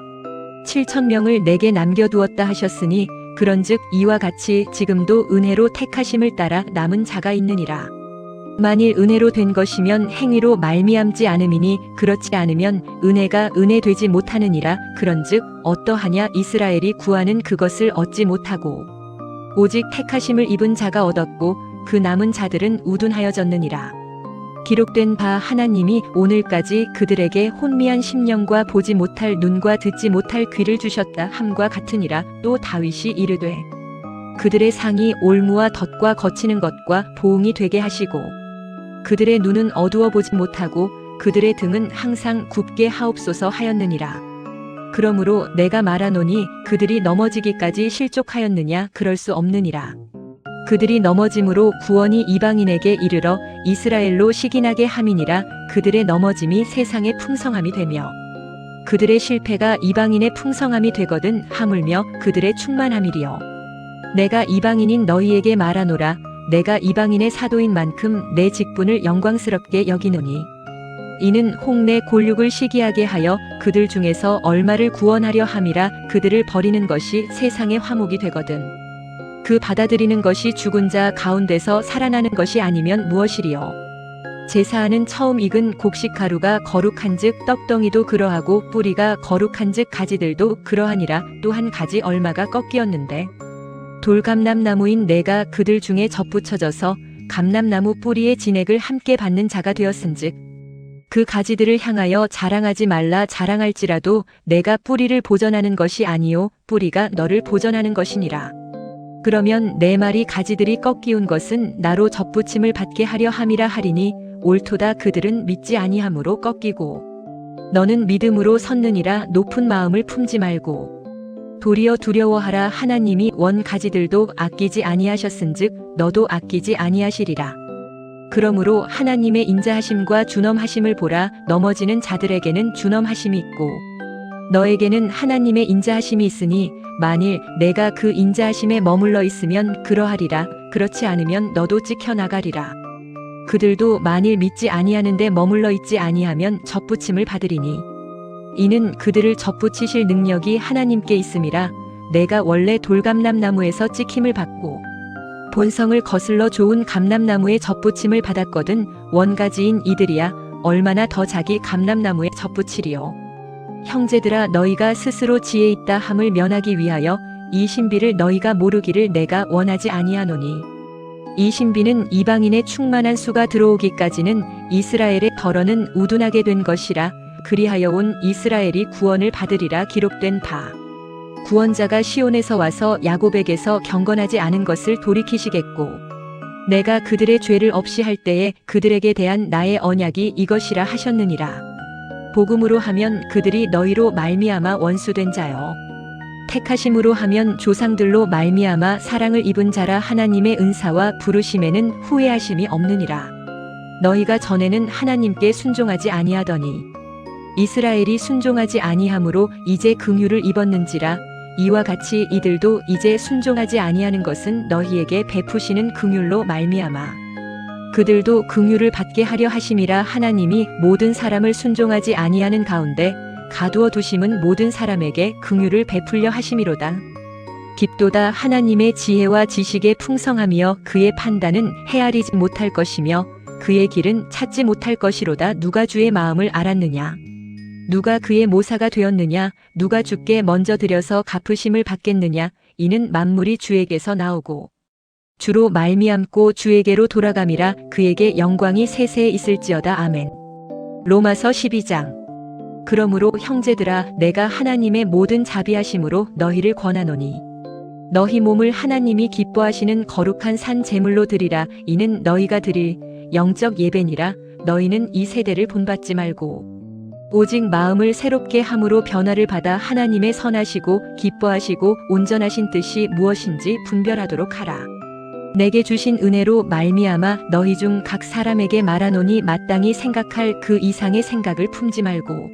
7,000명을 내게 남겨두었다 하셨으니 그런즉 이와 같이 지금도 은혜로 택하심을 따라 남은 자가 있느니라. 만일 은혜로 된 것이면 행위로 말미암지 않음이니 그렇지 않으면 은혜가 은혜 되지 못하느니라. 그런즉 어떠하냐? 이스라엘이 구하는 그것을 얻지 못하고 오직 택하심을 입은 자가 얻었고 그 남은 자들은 우둔하여졌느니라. 기록된 바 하나님이 오늘까지 그들에게 혼미한 심령과 보지 못할 눈과 듣지 못할 귀를 주셨다 함과 같으니라. 또 다윗이 이르되 그들의 상이 올무와 덫과 거치는 것과 보응이 되게 하시고 그들의 눈은 어두워 보지 못하고 그들의 등은 항상 굽게 하옵소서 하였느니라. 그러므로 내가 말하노니 그들이 넘어지기까지 실족하였느냐? 그럴 수 없느니라. 그들이 넘어짐으로 구원이 이방인에게 이르러 이스라엘로 시기나게 함이니라. 그들의 넘어짐이 세상의 풍성함이 되며 그들의 실패가 이방인의 풍성함이 되거든 하물며 그들의 충만함이리요. 내가 이방인인 너희에게 말하노라. 내가 이방인의 사도인 만큼 내 직분을 영광스럽게 여기노니 이는 홍내 골육을 시기하게 하여 그들 중에서 얼마를 구원하려 함이라. 그들을 버리는 것이 세상의 화목이 되거든 그 받아들이는 것이 죽은 자 가운데서 살아나는 것이 아니면 무엇이리요? 제사하는 처음 익은 곡식가루가 거룩한즉 떡덩이도 그러하고 뿌리가 거룩한즉 가지들도 그러하니라. 또 한 가지 얼마가 꺾이었는데 돌감람나무인 내가 그들 중에 접붙여져서 감람나무 뿌리의 진액을 함께 받는 자가 되었은즉 그 가지들을 향하여 자랑하지 말라. 자랑할지라도 내가 뿌리를 보전하는 것이 아니요 뿌리가 너를 보전하는 것이니라. 그러면 내 말이 가지들이 꺾이운 것은 나로 접붙임을 받게 하려 함이라 하리니 옳도다. 그들은 믿지 아니함으로 꺾이고 너는 믿음으로 섰느니라. 높은 마음을 품지 말고 도리어 두려워하라. 하나님이 원 가지들도 아끼지 아니하셨은즉 너도 아끼지 아니하시리라. 그러므로 하나님의 인자하심과 준엄하심을 보라. 넘어지는 자들에게는 준엄하심이 있고 너에게는 하나님의 인자하심이 있으니 만일 내가 그 인자하심에 머물러 있으면 그러하리라. 그렇지 않으면 너도 찢겨나가리라. 그들도 만일 믿지 아니하는데 머물러 있지 아니하면 접붙임을 받으리니 이는 그들을 접붙이실 능력이 하나님께 있음이라. 내가 원래 돌감람나무에서 찍힘을 받고 본성을 거슬러 좋은 감람나무에 접붙임을 받았거든 원가지인 이들이야 얼마나 더 자기 감람나무에 접붙이리요. 형제들아 너희가 스스로 지혜 있다 함을 면하기 위하여 이 신비를 너희가 모르기를 내가 원하지 아니하노니 이 신비는 이방인의 충만한 수가 들어오기까지는 이스라엘의 덜어는 우둔하게 된 것이라. 그리하여 온 이스라엘이 구원을 받으리라. 기록된 바 구원자가 시온에서 와서 야곱에게서 경건하지 않은 것을 돌이키시겠고 내가 그들의 죄를 없이 할 때에 그들에게 대한 나의 언약이 이것이라 하셨느니라. 복음으로 하면 그들이 너희로 말미암아 원수된 자요 택하심으로 하면 조상들로 말미암아 사랑을 입은 자라. 하나님의 은사와 부르심에는 후회하심이 없느니라. 너희가 전에는 하나님께 순종하지 아니하더니 이스라엘이 순종하지 아니하므로 이제 긍휼을 입었는지라. 이와 같이 이들도 이제 순종하지 아니하는 것은 너희에게 베푸시는 긍휼로 말미암아 그들도 긍휼을 받게 하려 하심이라. 하나님이 모든 사람을 순종하지 아니하는 가운데 가두어 두심은 모든 사람에게 긍휼을 베풀려 하심이로다. 깊도다. 하나님의 지혜와 지식의 풍성함이여 그의 판단은 헤아리지 못할 것이며 그의 길은 찾지 못할 것이로다. 누가 주의 마음을 알았느냐? 누가 그의 모사가 되었느냐? 누가 주께 먼저 드려서 갚으심을 받겠느냐? 이는 만물이 주에게서 나오고 주로 말미암고 주에게로 돌아감이라. 그에게 영광이 세세에 있을지어다. 아멘. 로마서 12장. 그러므로 형제들아 내가 하나님의 모든 자비하심으로 너희를 권하노니 너희 몸을 하나님이 기뻐하시는 거룩한 산 제물로 드리라. 이는 너희가 드릴 영적 예배니라. 너희는 이 세대를 본받지 말고 오직 마음을 새롭게 함으로 변화를 받아 하나님의 선하시고 기뻐하시고 온전하신 뜻이 무엇인지 분별하도록 하라. 내게 주신 은혜로 말미암아 너희 중 각 사람에게 말하노니 마땅히 생각할 그 이상의 생각을 품지 말고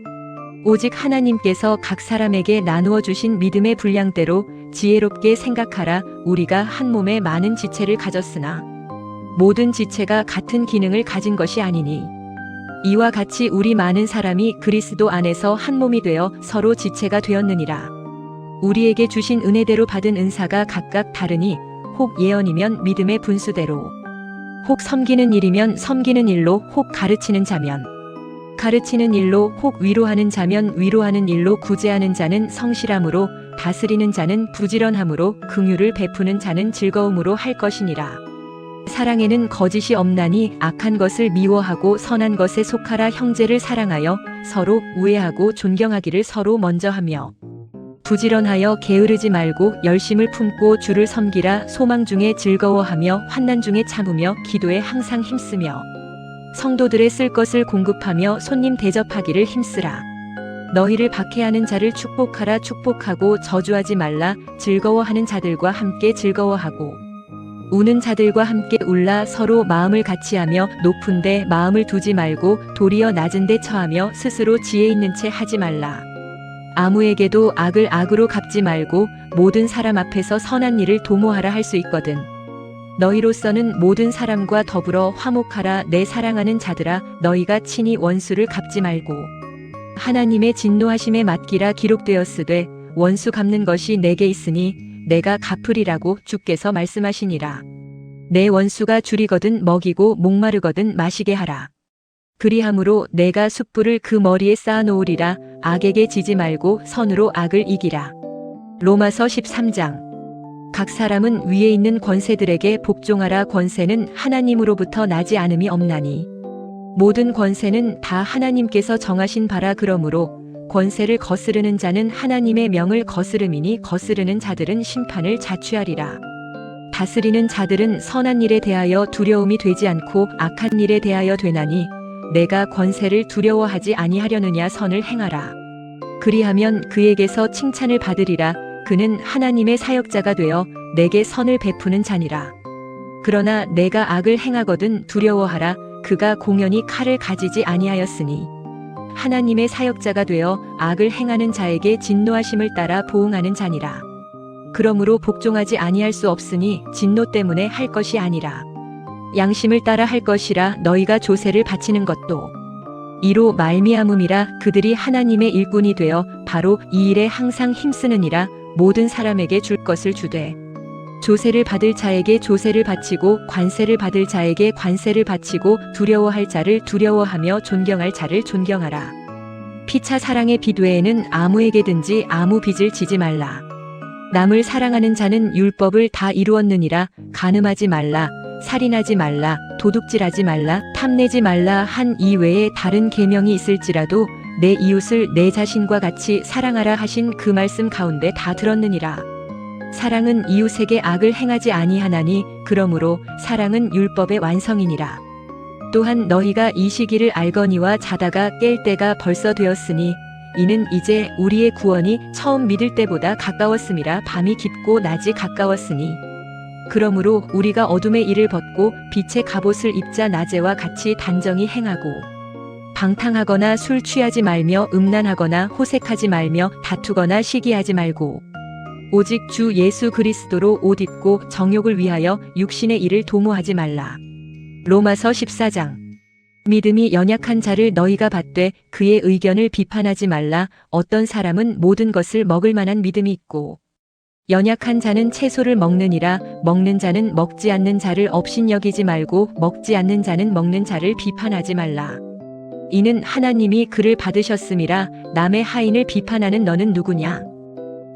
오직 하나님께서 각 사람에게 나누어 주신 믿음의 분량대로 지혜롭게 생각하라. 우리가 한 몸에 많은 지체를 가졌으나 모든 지체가 같은 기능을 가진 것이 아니니 이와 같이 우리 많은 사람이 그리스도 안에서 한 몸이 되어 서로 지체가 되었느니라. 우리에게 주신 은혜대로 받은 은사가 각각 다르니 혹 예언이면 믿음의 분수대로 혹 섬기는 일이면 섬기는 일로 혹 가르치는 자면 가르치는 일로 혹 위로하는 자면 위로하는 일로 구제하는 자는 성실함으로 다스리는 자는 부지런함으로 긍휼을 베푸는 자는 즐거움으로 할 것이니라. 사랑에는 거짓이 없나니 악한 것을 미워하고 선한 것에 속하라. 형제를 사랑하여 서로 우애하고 존경하기를 서로 먼저 하며 부지런하여 게으르지 말고 열심을 품고 주를 섬기라. 소망 중에 즐거워하며 환난 중에 참으며 기도에 항상 힘쓰며 성도들의 쓸 것을 공급하며 손님 대접하기를 힘쓰라. 너희를 박해하는 자를 축복하라. 축복하고 저주하지 말라. 즐거워하는 자들과 함께 즐거워하고 우는 자들과 함께 울라. 서로 마음을 같이하며 높은 데 마음을 두지 말고 도리어 낮은 데 처하며 스스로 지혜 있는 채 하지 말라. 아무에게도 악을 악으로 갚지 말고 모든 사람 앞에서 선한 일을 도모하라 할 수 있거든. 너희로서는 모든 사람과 더불어 화목하라. 내 사랑하는 자들아 너희가 친히 원수를 갚지 말고 하나님의 진노하심에 맡기라. 기록되었으되 원수 갚는 것이 내게 있으니 내가 갚으리라고 주께서 말씀하시니라. 내 원수가 줄이거든 먹이고 목마르거든 마시게 하라. 그리함으로 내가 숯불을 그 머리에 쌓아놓으리라. 악에게 지지 말고 선으로 악을 이기라. 로마서 13장. 각 사람은 위에 있는 권세들에게 복종하라. 권세는 하나님으로부터 나지 않음이 없나니 모든 권세는 다 하나님께서 정하신 바라. 그러므로 권세를 거스르는 자는 하나님의 명을 거스름이니 거스르는 자들은 심판을 자취하리라. 다스리는 자들은 선한 일에 대하여 두려움이 되지 않고 악한 일에 대하여 되나니 내가 권세를 두려워하지 아니하려느냐. 선을 행하라. 그리하면 그에게서 칭찬을 받으리라. 그는 하나님의 사역자가 되어 내게 선을 베푸는 자니라. 그러나 내가 악을 행하거든 두려워하라. 그가 공연히 칼을 가지지 아니하였으니 하나님의 사역자가 되어 악을 행하는 자에게 진노하심을 따라 보응하는 자니라. 그러므로 복종하지 아니할 수 없으니 진노 때문에 할 것이 아니라 양심을 따라 할 것이라. 너희가 조세를 바치는 것도 이로 말미암음이라. 그들이 하나님의 일꾼이 되어 바로 이 일에 항상 힘쓰느니라. 모든 사람에게 줄 것을 주되 조세를 받을 자에게 조세를 바치고 관세를 받을 자에게 관세를 바치고 두려워할 자를 두려워하며 존경할 자를 존경하라. 피차 사랑의 빚 외에는 아무에게든지 아무 빚을 지지 말라. 남을 사랑하는 자는 율법을 다 이루었느니라. 간음하지 말라, 살인하지 말라, 도둑질하지 말라, 탐내지 말라 한 이외에 다른 계명이 있을지라도 내 이웃을 내 자신과 같이 사랑하라 하신 그 말씀 가운데 다 들었느니라. 사랑은 이웃에게 악을 행하지 아니하나니 그러므로 사랑은 율법의 완성이니라. 또한 너희가 이 시기를 알거니와 자다가 깰 때가 벌써 되었으니 이는 이제 우리의 구원이 처음 믿을 때보다 가까웠음이라. 밤이 깊고 낮이 가까웠으니 그러므로 우리가 어둠의 일을 벗고 빛의 갑옷을 입자. 낮에와 같이 단정히 행하고 방탕하거나 술 취하지 말며 음란하거나 호색하지 말며 다투거나 시기하지 말고 오직 주 예수 그리스도로 옷 입고 정욕을 위하여 육신의 일을 도모하지 말라. 로마서 14장. 믿음이 연약한 자를 너희가 받되 그의 의견을 비판하지 말라. 어떤 사람은 모든 것을 먹을 만한 믿음이 있고 연약한 자는 채소를 먹느니라. 먹는 자는 먹지 않는 자를 업신여기지 말고 먹지 않는 자는 먹는 자를 비판하지 말라. 이는 하나님이 그를 받으셨음이라. 남의 하인을 비판하는 너는 누구냐?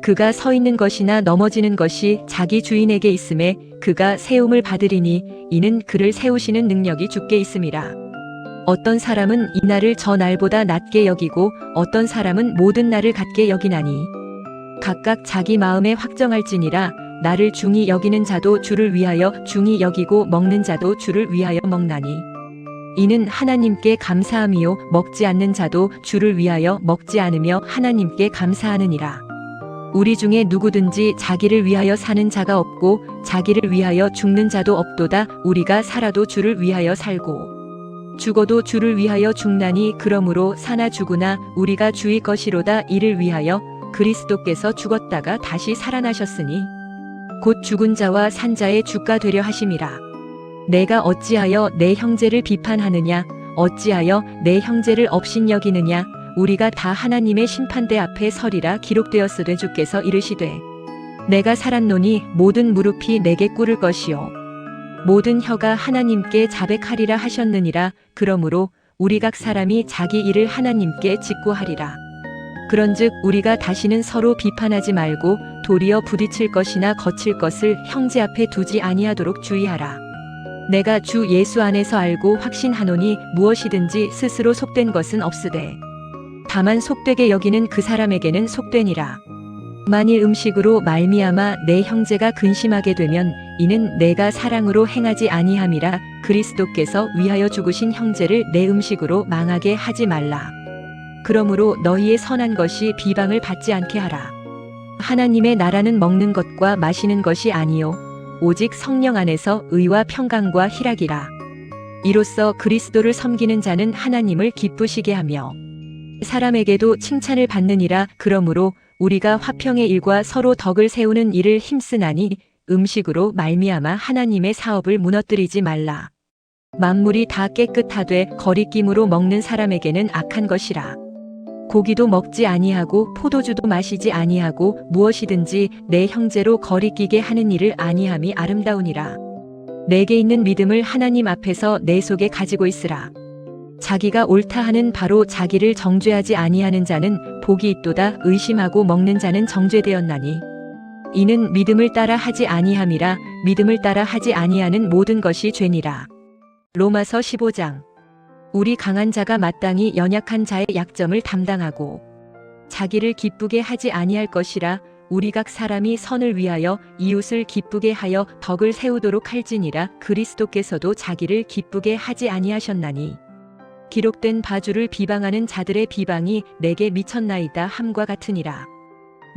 그가 서 있는 것이나 넘어지는 것이 자기 주인에게 있음에 그가 세움을 받으리니 이는 그를 세우시는 능력이 주께 있음이라. 어떤 사람은 이 날을 저 날보다 낮게 여기고 어떤 사람은 모든 날을 같게 여기나니 각각 자기 마음에 확정할지니라. 나를 중히 여기는 자도 주를 위하여 중히 여기고 먹는 자도 주를 위하여 먹나니 이는 하나님께 감사함이요 먹지 않는 자도 주를 위하여 먹지 않으며 하나님께 감사하느니라. 우리 중에 누구든지 자기를 위하여 사는 자가 없고 자기를 위하여 죽는 자도 없도다. 우리가 살아도 주를 위하여 살고 죽어도 주를 위하여 죽나니 그러므로 사나 죽으나 우리가 주의 것이로다. 이를 위하여 그리스도께서 죽었다가 다시 살아나셨으니 곧 죽은 자와 산 자의 주가 되려 하심이라. 내가 어찌하여 내 형제를 비판하느냐? 어찌하여 내 형제를 업신여기느냐? 우리가 다 하나님의 심판대 앞에 서리라. 기록되었으되 주께서 이르시되 내가 살았노니 모든 무릎이 내게 꿇을 것이요 모든 혀가 하나님께 자백하리라 하셨느니라. 그러므로 우리 각 사람이 자기 일을 하나님께 직고하리라. 그런즉 우리가 다시는 서로 비판하지 말고 도리어 부딪힐 것이나 거칠 것을 형제 앞에 두지 아니하도록 주의하라. 내가 주 예수 안에서 알고 확신하노니 무엇이든지 스스로 속된 것은 없으되 다만 속되게 여기는 그 사람에게는 속되니라. 만일 음식으로 말미암아 내 형제가 근심하게 되면 이는 내가 사랑으로 행하지 아니함이라. 그리스도께서 위하여 죽으신 형제를 내 음식으로 망하게 하지 말라. 그러므로 너희의 선한 것이 비방을 받지 않게 하라. 하나님의 나라는 먹는 것과 마시는 것이 아니요 오직 성령 안에서 의와 평강과 희락이라. 이로써 그리스도를 섬기는 자는 하나님을 기쁘시게 하며 사람에게도 칭찬을 받느니라. 그러므로 우리가 화평의 일과 서로 덕을 세우는 일을 힘쓰나니 음식으로 말미암아 하나님의 사업을 무너뜨리지 말라. 만물이 다 깨끗하되 거리낌으로 먹는 사람에게는 악한 것이라. 고기도 먹지 아니하고 포도주도 마시지 아니하고 무엇이든지 내 형제로 거리끼게 하는 일을 아니함이 아름다우니라. 내게 있는 믿음을 하나님 앞에서 내 속에 가지고 있으라. 자기가 옳다 하는 바로 자기를 정죄하지 아니하는 자는 복이 있도다. 의심하고 먹는 자는 정죄되었나니 이는 믿음을 따라 하지 아니함이라. 믿음을 따라 하지 아니하는 모든 것이 죄니라. 로마서 15장. 우리 강한 자가 마땅히 연약한 자의 약점을 담당하고 자기를 기쁘게 하지 아니할 것이라. 우리 각 사람이 선을 위하여 이웃을 기쁘게 하여 덕을 세우도록 할지니라. 그리스도께서도 자기를 기쁘게 하지 아니하셨나니 기록된 바 주를 비방하는 자들의 비방이 내게 미쳤나이다 함과 같으니라.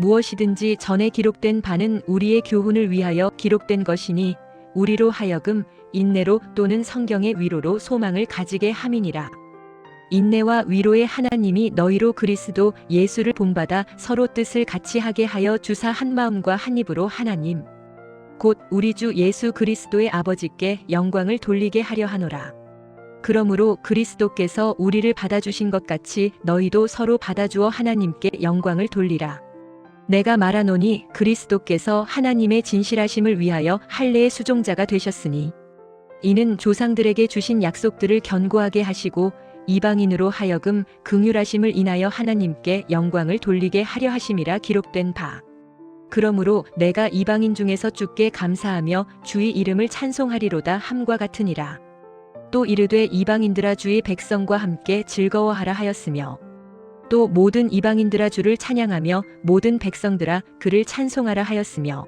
무엇이든지 전에 기록된 바는 우리의 교훈을 위하여 기록된 것이니 우리로 하여금 인내로 또는 성경의 위로로 소망을 가지게 함이니라. 인내와 위로의 하나님이 너희로 그리스도 예수를 본받아 서로 뜻을 같이 하게 하여 주사 한 마음과 한 입으로 하나님 곧 우리 주 예수 그리스도의 아버지께 영광을 돌리게 하려 하노라. 그러므로 그리스도께서 우리를 받아주신 것 같이 너희도 서로 받아주어 하나님께 영광을 돌리라. 내가 말하노니 그리스도께서 하나님의 진실하심을 위하여 할례의 수종자가 되셨으니 이는 조상들에게 주신 약속들을 견고하게 하시고 이방인으로 하여금 긍휼하심을 인하여 하나님께 영광을 돌리게 하려 하심이라 기록된 바. 그러므로 내가 이방인 중에서 주께 감사하며 주의 이름을 찬송하리로다 함과 같으니라. 또 이르되 이방인들아 주의 백성과 함께 즐거워하라 하였으며 또 모든 이방인들아 주를 찬양하며 모든 백성들아 그를 찬송하라 하였으며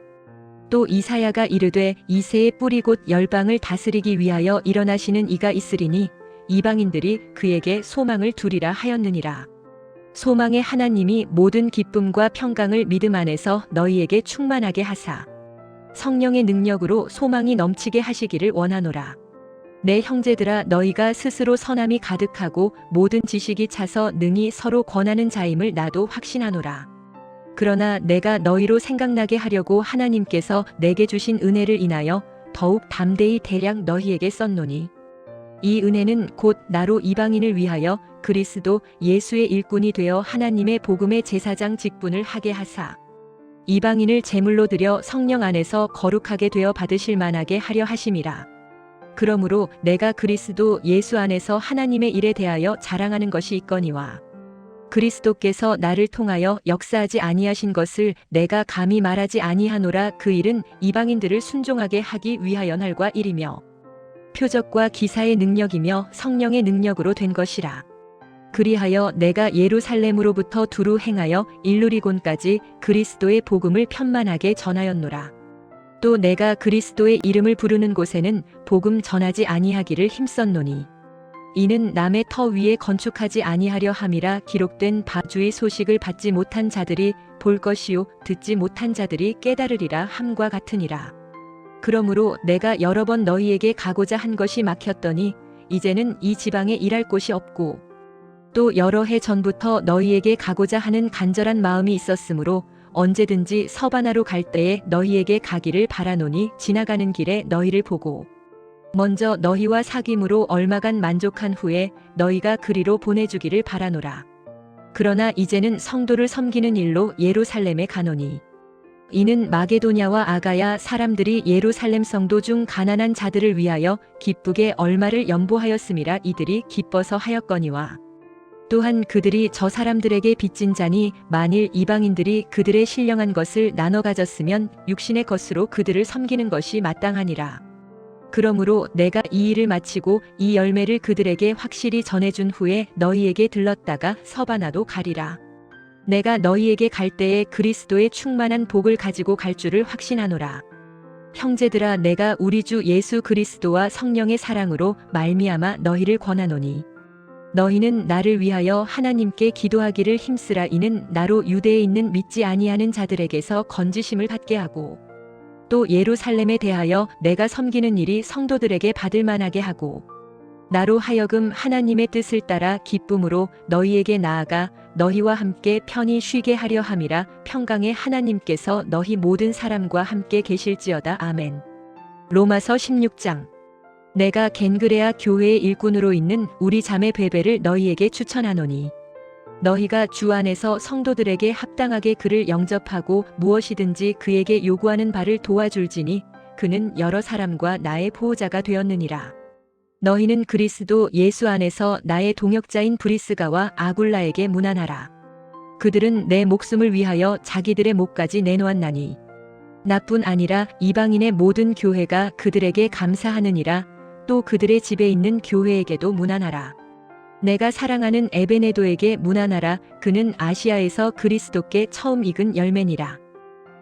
또 이사야가 이르되 이새의 뿌리 곧 열방을 다스리기 위하여 일어나시는 이가 있으리니 이방인들이 그에게 소망을 두리라 하였느니라. 소망의 하나님이 모든 기쁨과 평강을 믿음 안에서 너희에게 충만하게 하사 성령의 능력으로 소망이 넘치게 하시기를 원하노라. 내 형제들아 너희가 스스로 선함이 가득하고 모든 지식이 차서 능히 서로 권하는 자임을 나도 확신하노라. 그러나 내가 너희로 생각나게 하려고 하나님께서 내게 주신 은혜를 인하여 더욱 담대히 대략 너희에게 썼노니 이 은혜는 곧 나로 이방인을 위하여 그리스도 예수의 일꾼이 되어 하나님의 복음의 제사장 직분을 하게 하사 이방인을 제물로 드려 성령 안에서 거룩하게 되어 받으실 만하게 하려 하심이라. 그러므로 내가 그리스도 예수 안에서 하나님의 일에 대하여 자랑하는 것이 있거니와 그리스도께서 나를 통하여 역사하지 아니하신 것을 내가 감히 말하지 아니하노라. 그 일은 이방인들을 순종하게 하기 위하여 날과 일이며 표적과 기사의 능력이며 성령의 능력으로 된 것이라. 그리하여 내가 예루살렘으로부터 두루 행하여 일루리곤까지 그리스도의 복음을 편만하게 전하였노라. 또 내가 그리스도의 이름을 부르는 곳에는 복음 전하지 아니하기를 힘썼노니 이는 남의 터 위에 건축하지 아니하려 함이라. 기록된 바 주의 소식을 받지 못한 자들이 볼 것이요 듣지 못한 자들이 깨달으리라 함과 같으니라. 그러므로 내가 여러 번 너희에게 가고자 한 것이 막혔더니 이제는 이 지방에 일할 곳이 없고 또 여러 해 전부터 너희에게 가고자 하는 간절한 마음이 있었으므로 언제든지 서바나로 갈 때에 너희에게 가기를 바라노니 지나가는 길에 너희를 보고 먼저 너희와 사귐으로 얼마간 만족한 후에 너희가 그리로 보내주기를 바라노라. 그러나 이제는 성도를 섬기는 일로 예루살렘에 가노니 이는 마게도냐와 아가야 사람들이 예루살렘 성도 중 가난한 자들을 위하여 기쁘게 얼마를 연보하였음이라. 이들이 기뻐서 하였거니와 또한 그들이 저 사람들에게 빚진 자니 만일 이방인들이 그들의 신령한 것을 나눠 가졌으면 육신의 것으로 그들을 섬기는 것이 마땅하니라. 그러므로 내가 이 일을 마치고 이 열매를 그들에게 확실히 전해준 후에 너희에게 들렀다가 서바나도 가리라. 내가 너희에게 갈 때에 그리스도의 충만한 복을 가지고 갈 줄을 확신하노라. 형제들아 내가 우리 주 예수 그리스도와 성령의 사랑으로 말미암아 너희를 권하노니 너희는 나를 위하여 하나님께 기도하기를 힘쓰라. 이는 나로 유대에 있는 믿지 아니하는 자들에게서 건지심을 받게 하고 또 예루살렘에 대하여 내가 섬기는 일이 성도들에게 받을 만하게 하고 나로 하여금 하나님의 뜻을 따라 기쁨으로 너희에게 나아가 너희와 함께 편히 쉬게 하려 함이라. 평강의 하나님께서 너희 모든 사람과 함께 계실지어다. 아멘. 로마서 16장. 내가 겐그레아 교회의 일꾼으로 있는 우리 자매 베베를 너희에게 추천하노니 너희가 주 안에서 성도들에게 합당하게 그를 영접하고 무엇이든지 그에게 요구하는 바를 도와줄지니 그는 여러 사람과 나의 보호자가 되었느니라. 너희는 그리스도 예수 안에서 나의 동역자인 브리스가와 아굴라에게 문안하라. 그들은 내 목숨을 위하여 자기들의 목까지 내놓았나니 나뿐 아니라 이방인의 모든 교회가 그들에게 감사하느니라. 또 그들의 집에 있는 교회에게도 문안하라. 내가 사랑하는 에베네도에게 문안하라. 그는 아시아에서 그리스도께 처음 익은 열매니라.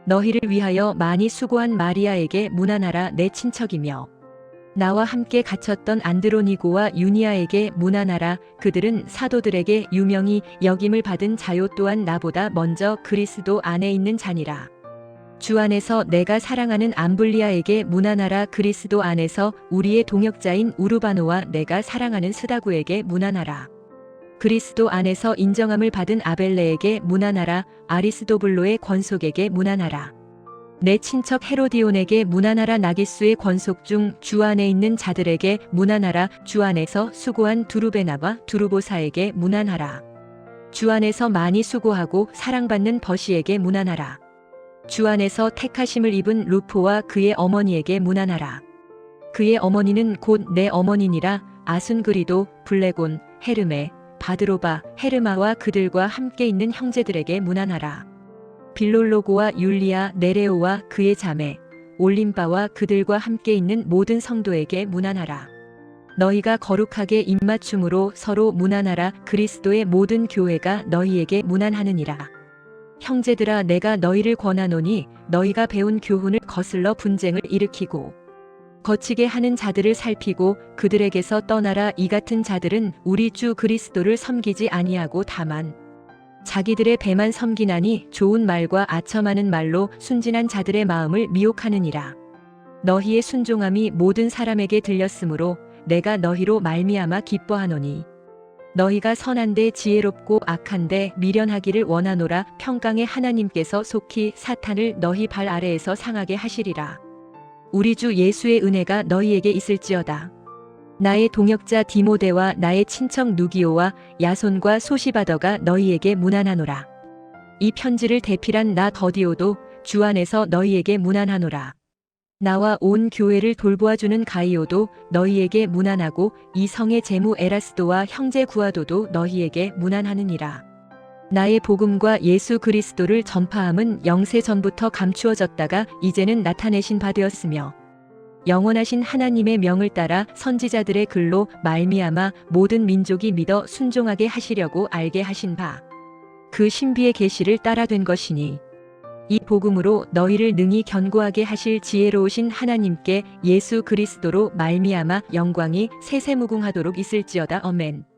너희를 위하여 많이 수고한 마리아에게 문안하라. 내 친척이며 나와 함께 갇혔던 안드로니고와 유니아에게 문안하라. 그들은 사도들에게 유명히 여김을 받은 자요. 또한 나보다 먼저 그리스도 안에 있는 자니라. 주 안에서 내가 사랑하는 암블리아에게 문안하라. 그리스도 안에서 우리의 동역자인 우르바노와 내가 사랑하는 스다구에게 문안하라. 그리스도 안에서 인정함을 받은 아벨레에게 문안하라. 아리스도블로의 권속에게 문안하라. 내 친척 헤로디온에게 문안하라. 나기수의 권속 중 주 안에 있는 자들에게 문안하라. 주 안에서 수고한 두루베나와 두루보사에게 문안하라. 주 안에서 많이 수고하고 사랑받는 버시에게 문안하라. 주 안에서 택하심을 입은 루포와 그의 어머니에게 문안하라. 그의 어머니는 곧 내 어머니니라. 아순그리도, 블레곤, 헤르메, 바드로바, 헤르마와 그들과 함께 있는 형제들에게 문안하라. 빌롤로고와 율리아, 네레오와 그의 자매, 올림바와 그들과 함께 있는 모든 성도에게 문안하라. 너희가 거룩하게 입맞춤으로 서로 문안하라. 그리스도의 모든 교회가 너희에게 문안하느니라. 형제들아, 내가 너희를 권하노니 너희가 배운 교훈을 거슬러 분쟁을 일으키고 거치게 하는 자들을 살피고 그들에게서 떠나라. 이 같은 자들은 우리 주 그리스도를 섬기지 아니하고 다만 자기들의 배만 섬기나니 좋은 말과 아첨하는 말로 순진한 자들의 마음을 미혹하느니라. 너희의 순종함이 모든 사람에게 들렸으므로 내가 너희로 말미암아 기뻐하노니 너희가 선한데 지혜롭고 악한데 미련하기를 원하노라. 평강의 하나님께서 속히 사탄을 너희 발 아래에서 상하게 하시리라. 우리 주 예수의 은혜가 너희에게 있을지어다. 나의 동역자 디모데와 나의 친척 누기오와 야손과 소시바더가 너희에게 문안하노라. 이 편지를 대필한 나 더디오도 주 안에서 너희에게 문안하노라. 나와 온 교회를 돌보아주는 가이오도 너희에게 문안하고 이 성의 제무 에라스도와 형제 구아도도 너희에게 문안하느니라. 나의 복음과 예수 그리스도를 전파함은 영세 전부터 감추어졌다가 이제는 나타내신 바 되었으며 영원하신 하나님의 명을 따라 선지자들의 글로 말미암아 모든 민족이 믿어 순종하게 하시려고 알게 하신 바 그 신비의 계시를 따라 된 것이니 이 복음으로 너희를 능히 견고하게 하실 지혜로우신 하나님께 예수 그리스도로 말미암아 영광이 세세무궁하도록 있을지어다. 아멘.